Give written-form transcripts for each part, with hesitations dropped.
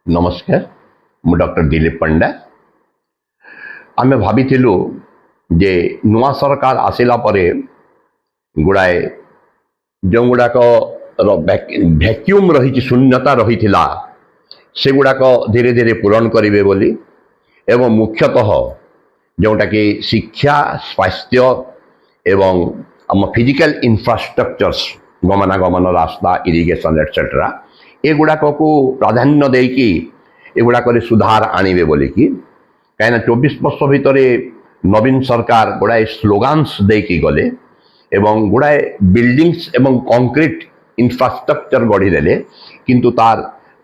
नमस्कार मु डॉक्टर दिलीप पंडा आम भाई जे नुआ सरकार आसिला परे गुड़ाए जो गुड़ाक भैक्यूम रही शून्यता रही से गुड़ाक धीरे धीरे पूरण करेंगे बोली एवं मुख्यतः जोटा कि शिक्षा स्वास्थ्य एवं आम फिजिकल इंफ्रास्ट्रक्चर्स गमनागमन रास्ता इरिगेशन एटसेट्रा एगुड़ाक को प्राधान्य देकी एगुड़ाक सुधार आणवे बोलिकी कहीं 24 वर्ष भितर नवीन सरकार गुड़ाए स्लोगान्स देकी गले एवं गुड़ाए बिल्डिंग्स एवं कंक्रीट इंफ्रास्ट्रक्चर गढ़ीदे किंतु तार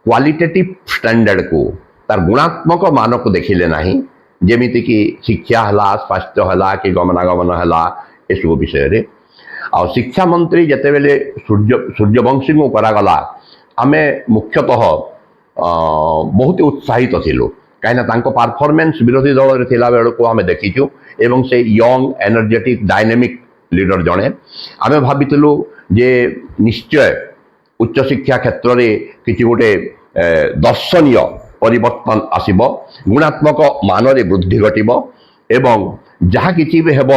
क्वालिटेटिव स्टैंडर्ड को तार गुणात्मक मान को देखिले नहीं जेमिति कि शिक्षा है स्वास्थ्य है कि गमनागमन है एसब विषय आ शिक्षा मंत्री जितेबले सूर्यवंशी को करागला आमे मुख्यतः बहुत उत्साहित थिलु कहीं परफॉर्मेंस विरोधी दल थिला बेलू आम देखीचु एवं से यंग एनर्जेटिक डायनेमिक लीडर जड़े आमे भाविलु जे निश्चय उच्च शिक्षा क्षेत्र में किसी गोटे दर्शनीय परिवर्तन आसिब गुणात्मक मान वृद्धि घटब एवं जहाँ किसी भी हेब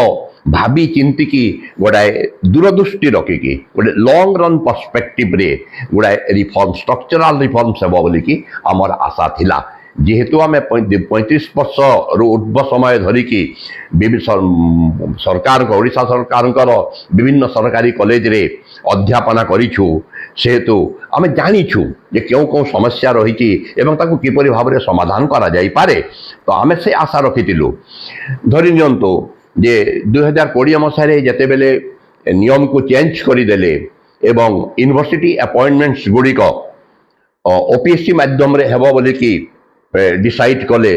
भावी चिंतिकी गोटाए दूरदृष्टि रखिकी गोटे लंग रन पर्सपेक्टिव रे गोटाए रिफॉर्म स्ट्रक्चरल रिफॉर्म्स हेब बोलिकी आमर आशा थिला जेहेतु आम 35 वर्ष ऊर्ध्व समय धरिकी सरकार ओडिशा सरकार विभिन्न सरकारी कॉलेज रे अध्यापना करिछु सेहेतु आम जानिछु जे क्यों कौन समस्या रही एवं ताकू किपरि भाव में समाधान करा जाई पारे तो आम से आशा रखिलु धरि नियंतु जे 2020 मसीह जितेबले नियम को चेंज करदेले एवं यूनिवर्सिटी अपॉइंटमेंट्स गुड़िक ओपीएससी माध्यम रे हेबो बोलिकी डिसाइड कले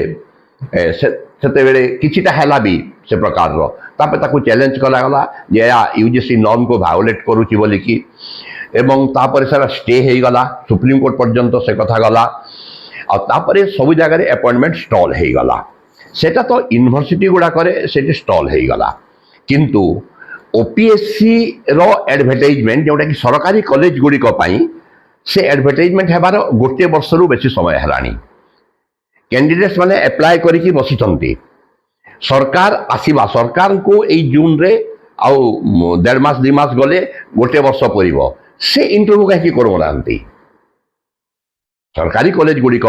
से किछिटा हैला भी से प्रकार ताकू चैलेंज करागला जे या यूजीसी नॉर्म को वायोलेट करुच्ची बोलिकी एवं तापर से स्टे हो गला सुप्रीम कोर्ट पर्यंत से कथा गला आपर सब जगह अपॉइंटमेंट स्टॉल हो गला सेटा तो यूनिवर्सिटी गुड़ाक से स्टॉल हो गला किंतु ओपीएससी रो एडवर्टाइजमेंट जोटा कि सरकारी कॉलेज गुड़िक से एडवर्टाइजमेंट हेबार गोटे वर्ष रु बेसी समय है कैंडिडेट्स माने अप्लाई करिकी बसिचंती सरकार आसीबा सरकार को एई जून रे आउ 1.5 मास 2 मास गले गोटे वर्ष परिबो से इंटरव्यू कहीं करूनांती सरकारी कॉलेज गुड़िक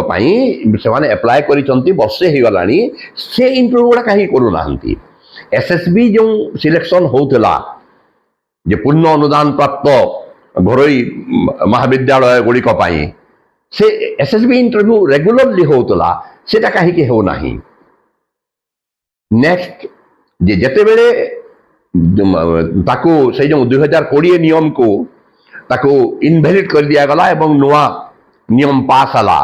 से माने अप्लाई करिचंती वर्षे हो गलानी से इंटरव्यू गुड़ा कहीं करूनांती एसएसबी जो सिलेक्शन होतला जे पूर्ण अनुदान प्राप्त घरोई महाविद्यालय गुड़िक से एसएसबी इंटरव्यू रेगुलरली होतला सेटा कहीं हो नहीं नेक्स्ट जे जते बेले ताकू से जो 2020 नियम को ताकू इनभैलिड कर दिया गला एवं नुआ नियम पास हला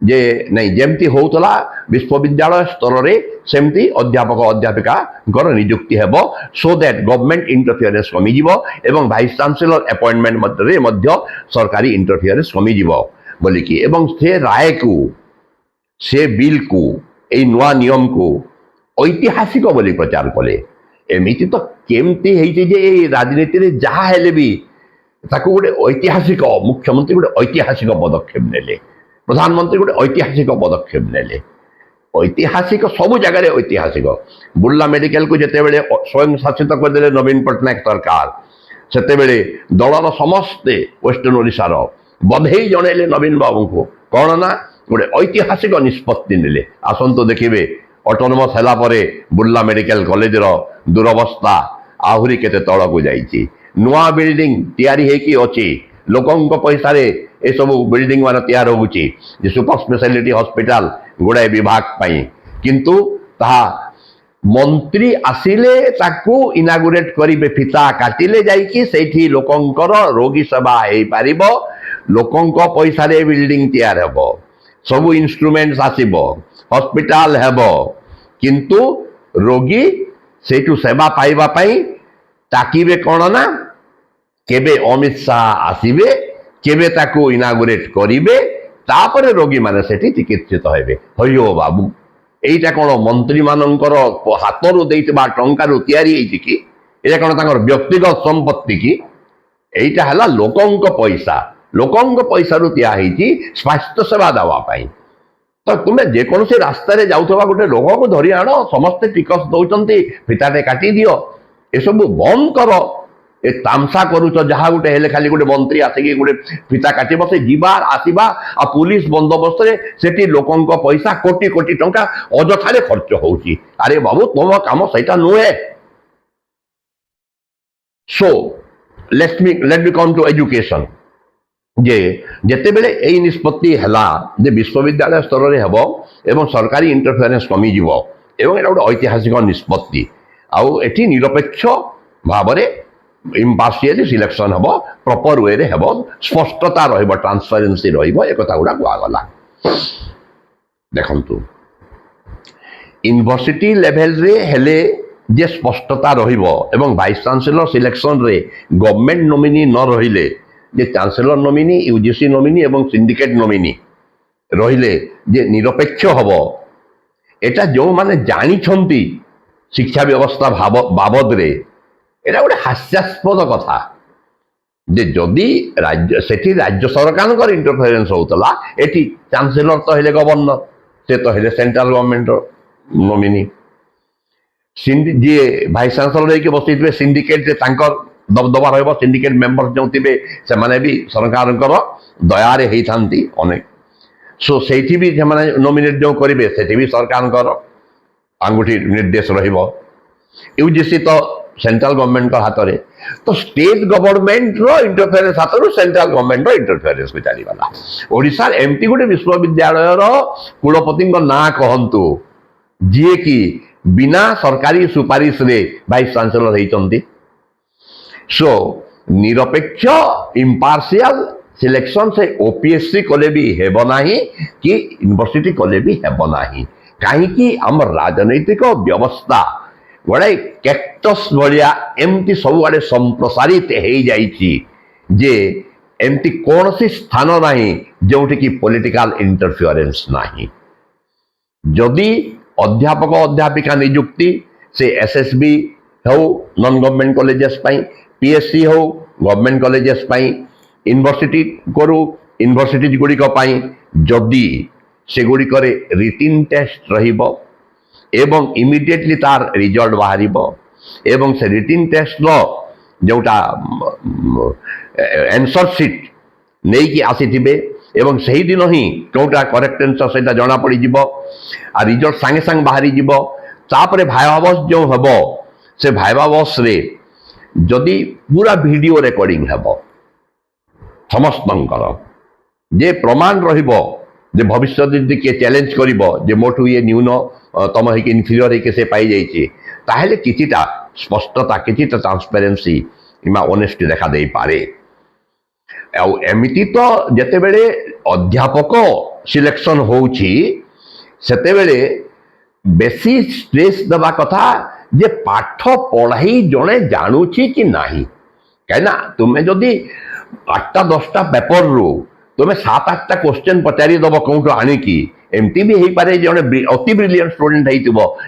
जे नहीं जमती होतला विश्वविद्यालय स्तर रे सेमती अध्यापक अध्यापिका नियुक्ति हेबो सो दैट गवर्नमेंट इंटरफियरेंस कमी जिवो एवं वाइस चांसलर अपॉइंटमेंट मध्य सरकारी इंटरफियरेंस कमी जिवो बोलिकी एवं से राय को से बिल को ए नुआ नियम को ऐतिहासिक बोली प्रचार कले एमिति तो केमती हेइछि जे राजनीति रे जहा हेले भी ताकू गोटे ऐतिहासिक मुख्यमंत्री गोटे ऐतिहासिक पदक्षेप नेले प्रधानमंत्री गोटे ऐतिहासिक पदक्षेप नेले ऐतिहासिक सब जगह ऐतिहासिक बुर्ला मेडिकल को जितेबले स्वयं शासित करदे नवीन पट्टनायक सरकार सेतेबले दलर समस्ते वेस्टर्न ओडिशार बधई जणेले नवीन बाबू को कौन ना गोटे ऐतिहासिक निष्पत्ति नेले आसंतु देखिए ऑटोनोमस हैला परे बुर्ला मेडिकल कॉलेज रो दुरवस्था आहुरी केते तळ को जाईची नुआ बिल्डिंग तैयारी हेकी अछि लोकंक पैसा रे ए सब बिल्डिंग मान तैयार होउची जे सुपर स्पेशलिटी हॉस्पिटल गुड़ाए विभाग पाई किंतु ता मंत्री आसिले ताकू इनागुरेट करिवे फिता काटिले जाईकी सेठी लोकंकर रोगी सेवा हेई पारिबो लोकंक पैसा रे बिल्डिंग तैयार हेबो सब इंस्ट्रूमेंट्स आसीबो हॉस्पिटल हेबो किंतु रोगी सेठू सेवा पाइबा पाई ताकिबे कौन ना केबे अमित शाह आसीबे केबे ताकू इनागुरेट करिवे तापरे रोगी माने सेठी चिकित्सित हेबे हयो बाबू एटा कौन मंत्री मानकर हाथरू देइतबा टंकारु तैयारी हेछि कि एटा कौन तांकर व्यक्तिगत संपत्ति कि एटा हला लोकंक पैसा रु तैयार हेछि स्वास्थ्य सेवा देवा पाई तो तुम्हें जेकोसी रास्तार जाऊा गोटे लोक को धरी आण समस्ते टिकस दौरान फिताटे काटी दियो एसबू बंद कर ए तामसा करुच जहाँ गोटे हेले खाली गोटे मंत्री आसिक गोटे फिता काटब से जीवार आसवा आ पुलिस बंदोबस्त से लोकों पैसा कोटी कोटी टंका अजथारे खर्च होउची। अरे बाबू तुम काम सहीटा नुहे। So let me come to education जे जेते बेले एई निष्पत्ति हला जे विश्वविद्यालय स्तर रे हेबो एवं सरकारी इंटरफेरेंस कमी जीवो एवं एटा गोटे ऐतिहासिक निष्पत्ति आउ एठी निरपेक्ष भावरे इम्पार्शियली सिलेक्शन हेबो प्रॉपर वे रे हेबो स्पष्टता रहइबो ट्रांसपेरेंसी रहइबो ए कथा गुडा कुआगला। देखंतु यूनिवर्सिटी लेवल रे हेले जे स्पष्टता रहइबो एवं वाइस चांसलर सिलेक्शन रे गवर्नमेंट नॉमिनी न रहिले जे चांसलर नॉमिनी यूजीसी नॉमिनी एवं सिंडिकेट नॉमिनी रहिले जे निरपेक्ष हबो एटा जो माने जानी छंती शिक्षा व्यवस्था बाबद रे एटा गोटे हास्यास्पद कथा जे जदि राज्य सेठी राज्य सरकार को इंटरफेरेंस होतला एठी चांसलर तो हेले गवर्नर से तो हेले सेंट्रल गवर्नमेंट नॉमिनी जी वाइस चांसलर होके बसैथिबे सिंडिकेट रे तांकर दबदबा रहिबो सिंडिकेट मेंबर्स जो थिबे से माने भी सरकार दया रे हेइथांती अनेक सो सेठी भी जे माने नॉमिनेट जो करिवे सेठी भी सरकार अंगुठी निर्देश रहिबो यूजीसी तो सेंट्रल गवर्नमेंट का हाथ रे तो स्टेट गवर्नमेंट रो इंटरफेरेंस हाथ रो सेंट्रल गवर्नमेंट रो इंटरफेरेंस को चली वाला ओडिसा एमटी गोटे विश्वविद्यालय रो कुलपति ना कहंतु जी की बिना सरकारी सुपारिश रे वाइस चांसलर हेइचंती। सो निरपेक्ष इम्पार्शियल सिलेक्शन से ओपीएससी कले भी हेब नाही कि यूनिवर्सिटी कले भी हेब नाही कहीं आम राजनैतिक व्यवस्था गोटे कैक्टस भाया एमती सबुआड़े संप्रसारित हो जाइछि जे एमती कौन सी स्थान नाही जोठी की पॉलिटिकल इंटरफेरेंस नाही। जदि अध्यापक अध्यापिका नियुक्ति से एसएसबी हो नॉन गवर्नमेंट कॉलेजेस पाई पीएससी हो गवर्नमेंट कॉलेजेस पाई यूनिवर्सिटी करू यूनिवर्सिटी गुड़िक पाई जदि से गुड़िक रिटिन टेस्ट रहिबो एवं इमिडिएटली तार रिजल्ट बाहरिबो एवं से रिटिन टेस्ट रो जोटा आंसर शीट नहीं कि आसीथिबे एवं सही दिन ही कोटा करेक्ट आंसर सेटा जना पड़ी जिवो आ रिजल्ट संगे संग बाहरी जिवो तापरे भाइवावस जो हबो से भाइवावस रे जदि पूरा वीडियो रिकॉर्डिंग हेबो समस्तंकर जे प्रमाण रहिबो जे भविष्य यदि किए चैलेंज करिबो जे मोठू ये न्यून तम है इनफीरियर है से पाई जाइए ताहले किछिटा स्पष्टता किछिटा ट्रांसपेरेंसी इमा ऑनेस्टी देखा दे पारे। एमिति तो जेते बेले अध्यापक सिलेक्शन होउछि सेते बेले बेसी स्ट्रेस दबा कथा जे पाठ पढ़ाई जने जानुछि कि नाही कहना तुम्हें जदि 8टा 10टा पेपर रू तुम्हें 7-8टा क्वेश्चन पचारि दब कौटो आनिकी एमती भी हो पारे जड़े अति ब्रिलियंट स्टूडेंट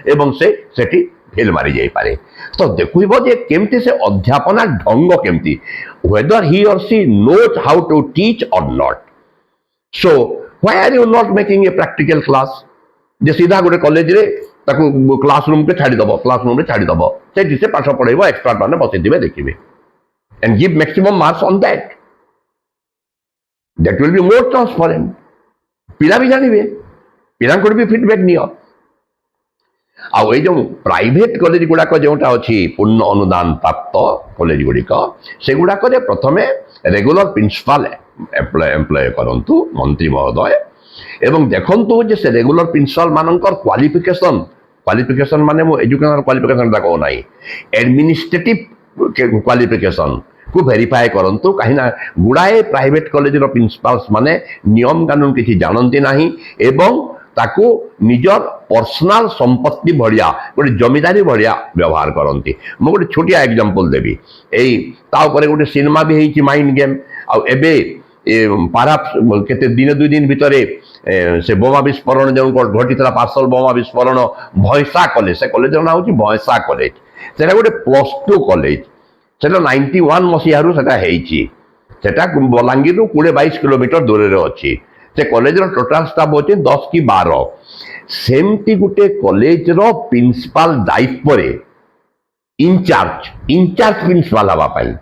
एवं से सेठी फेल मारी जाई पारे। तो देखो जे केमती से अध्यापना ढंग केमती whether he or she knows how to teach or not. So why are you not making a practical class जे सीधा गोटे कॉलेज रे ताकू क्लासरूम के छाड़ी दबो क्लासरूम रे छाड़ी दबो सेठी से पाठ पढ़ाइबो एक्सपर्ट माने बसिथिबे देखिबे and give maximum marks on that. That will be more transparent. पिला भी जानिबे पिला को भी फीडबैक नियो आउ ए जो प्राइवेट कॉलेज गुड़ाक जोटा अच्छी पूर्ण अनुदान प्राप्त कॉलेज गुड़िक से गुड़ाक प्रथमे रेगुलर प्रिंसिपाल एम्प्लॉय करंतु मंत्री महोदय एवं देखंतु जे से रेगुलर प्रिंसिपाल मानकर क्वालिफिकेशन माने मो एजुकेशनल क्वालिफिकेशन दा को नाही एडमिनिस्ट्रेटिव क्वालिफिकेशन को वेरीफाई करंतु कहीं गुड़ाए प्राइवेट कॉलेज रो प्रिंसिपाल्स माने नियम कानून किसी जानती नाही एवं ताकू निजर पर्सनल संपत्ति भड़िया गोटे जमीदारी भड़िया व्यवहार करती। मु गोटे छोटिया एग्जांपल देवी एई ता ऊपर गोटे सिनेमा भी हेची माइंड गेम आ एबे पारा केते दिन 2 दिन भितरे से बोमा विस्फोरण जो घटी पार्सल बोमा विस्फोरण भयसा कॉलेज से कॉलेज ना होची भयसा कॉलेज सेटा गोटे +2 कॉलेज सेटा 91 मसीह सेटा हेची सेटा बलांगीर 20-22 किलोमीटर दूर रे अछि से कॉलेज टोटाल स्टाफ होचे 10 कि 12 सेमती गोटे कॉलेज प्रिंसिपाल दायित्व रे इंचार्ज प्रिंसिपाल हवा पाई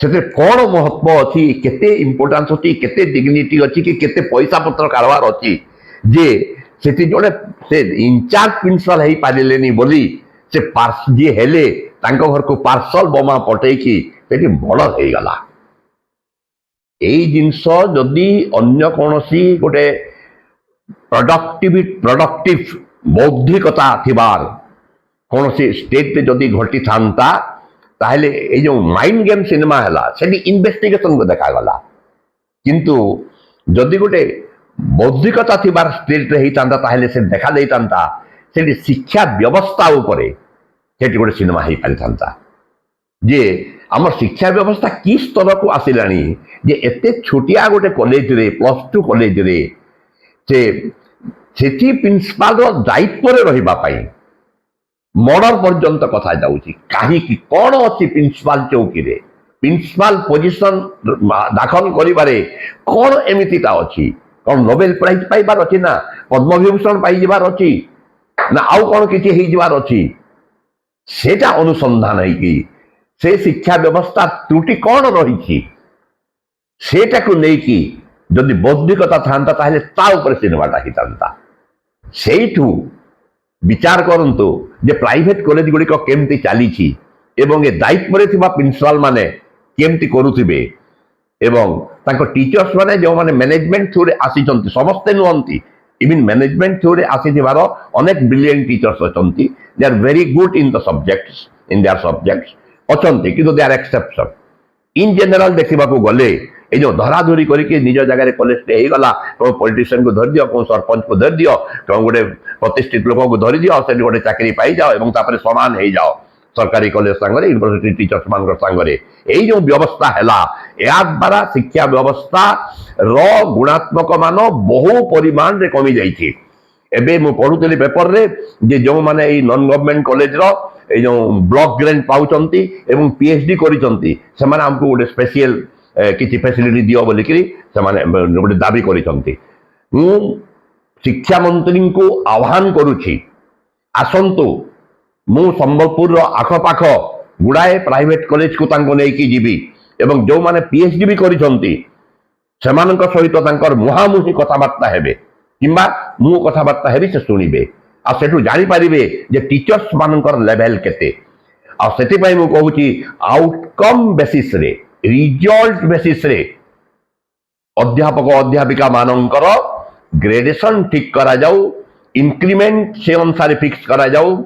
से कौन महत्व अच्छी केते इंपोर्टान्स अच्छी केते डिग्निटी अच्छी कि केते पैसा पत्र कारबार अच्छी जे से जोड़े से इंचार्ज प्रिंसिपाल हो पारे बोली से जी हेले तांको घर को पार्सल बोमा पटेकी से बड़ हो गला यही जिनस जदि अन्य कौन गोटे प्रोडक्टिव बौद्धिकता थिबार कौन स्टेट जदि घटी था ताहले ए जो माइंड गेम सिनेमा है से इन्वेस्टिगेशन को देखा गला किंतु जदि गोटे बौद्धिकता थिबार स्टेट रे होता ताहले से देखा देता से शिक्षा व्यवस्था उपरे से गोटे सिनेमा हो पारि था जे आम शिक्षा व्यवस्था कि स्तर को आसिलानी जे एते छोटिया गोटे कॉलेज रे +2 कॉलेज रे से प्रिंसिपाल दायित्व रे रहिबा पाई मर्डर पर्यंत कथा जाउची काहे कि कौन अच्छी प्रिंसिपाल चौकी रे प्रिंसिपाल पोजिशन दाखल करिबारे कौन एमितिटा अच्छी कौन नोबेल प्राइज पाइबार अच्छी ना पद्म विभूषण पाई जिबार अच्छी ना आउ कौन किछि हेइ जिबार अच्छी सेटा अनुसंधान है कि से शिक्षा व्यवस्था त्रुटि कौन रही सेटा को लेकी जदि बौद्धिकता था ताहले ता ऊपर सिनेमाटा हितांता सेठू विचार करंतु जे प्राइवेट कॉलेज गुड़िक केमती चली एवं ए दायित्व रे थिबा प्रिंसिपाल माने केमती करुथिबे एवं तांको टीचर्स माने जो माने मैनेजमेंट थ्रू रे आसीचंती समस्ते नुहंती इवन मैनेजमेंट थ्रू रे आसीथिबार अनेक ब्रिलियंट टीचर्स अछंती they are very good in the subjects in their subjects अछंती किंतु they are exception in general देखा गले ये जो धराधरी करके निज जगह कॉलेज गला तुम पॉलिटिशियन को धरी दियो सरपंच को धरी दियो तुम गोटे प्रतिष्ठित लोक को धरी दियो से गोटे चाकरी पाई जाओ और तापर समान हो जाओ सरकारी कॉलेज सांगरे यूनिवर्सिटी टीचर्स मान सांगरे यही जो व्यवस्था है या द्वारा शिक्षा व्यवस्था रो गुणात्मक मान बहु परिमाण रे कमी जाइए एबे मु पढ़ुतली पेपर रे जे जो माने ई नॉन गवर्नमेंट कॉलेज रो ए जो ब्लॉक ग्रांट पाउचंती एवं पीएचडी करिसंती से माने हमको गोटे स्पेशल किसी फैसिलिटी दियो बोली करी से माने गोटे दाबी करिसंती मु शिक्षा मंत्री को आह्वान करूछि आसंतु मु संबलपुर रो आखपाख गुड़ाए प्राइवेट कॉलेज को तांको नेकी जीवी एवं जो माने पीएचडी भी करिसंती सेमानक सहित तांकर मुहामुही कथबार्ता हेबे किंबा मु कथबार्ता हेबी से शुणिबे आ सेठू जानि पारिबे जे टीचर्स मानकर लेवल केते आ सेति पई मु कहूची आउटकम बेसिस रे रिजल्ट बेसिस रे अध्यापक अध्यापिका मानकर ग्रेडेशन ठीक करा जाऊ इंक्रीमेंट से अनुसार फिक्स करा जाऊ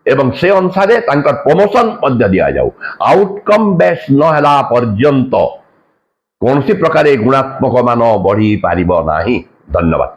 एवं से अनुसार तांकर प्रमोशन मध्य दिया जाऊ आउटकम बेस न हला पर्यंत कौन सी प्रकार गुणात्मक मान बढ़ी पारिब नाही। धन्यवाद।